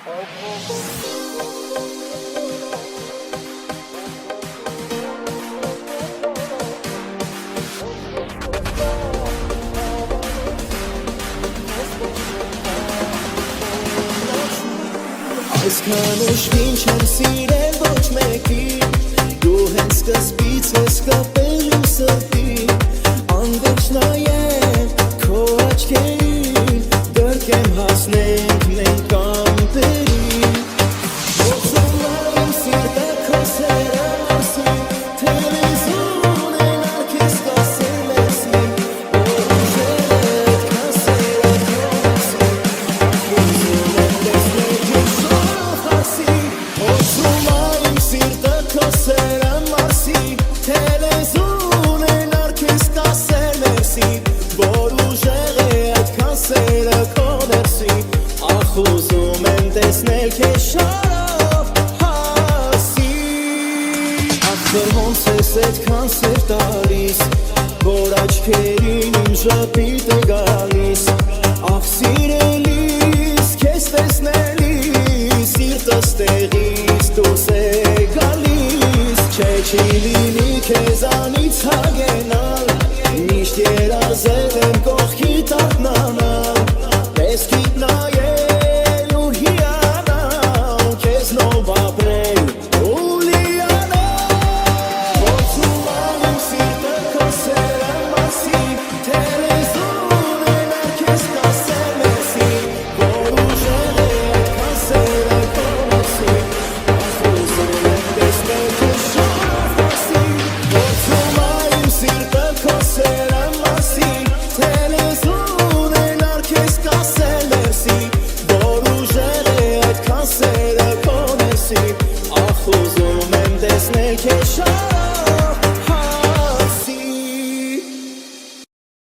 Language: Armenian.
Այսքան ուշքին չեմ սիրել ոչ մեկի, դու հենց սկզբից ես կապել իմ սրտին, անվերջ նայեմ քո աչքերին, դրկեմ հասնենք մենք ամպերին, ողջում եմ սիրտը քո սերը մասին, թելեզուն են արկես կասել մեսին, որ ուժերդ կասել ակրոմասին, ախուզում եմ տեսնել Ոցում այն սիրտը քո սերը մասին, թելեզուն են արկես կասել մերսի, որ ուժեղ է այդքան սերը քո ներսի, ախ ուզում եմ տեսնել քեզ շարով հասի, ախր ոնց ես այդքան սեր տալիս, որ աչքերին իմ ժպիտ է գալիս, ախ սիրելիս քեզ տեսնելիս, սիրտս տեղից դուրս է գալիս, չէ չի լինի քեզանից հագենալ, միշտ երազել եմ կողքիդ արթնանալ, տեսքիդ նայել ու հիանալ, քեզնով ապրել ու լիանալ, ոցում այն սիրտը քո սերը մասին, թելեզուն են արկես կասել մեսին, որ ուժեղ է այդքան սերը քո ներսի, ախ ուզում եմ տեսնել քեզ շարով հասի, ոցում այն սիրտը քո սերը մասին, թելեզուն են արկես կասել մերսի, որ ուժեղ է այդքան սերը քո ներսի, ախ ուզում եմ տեսնել քեզ շարով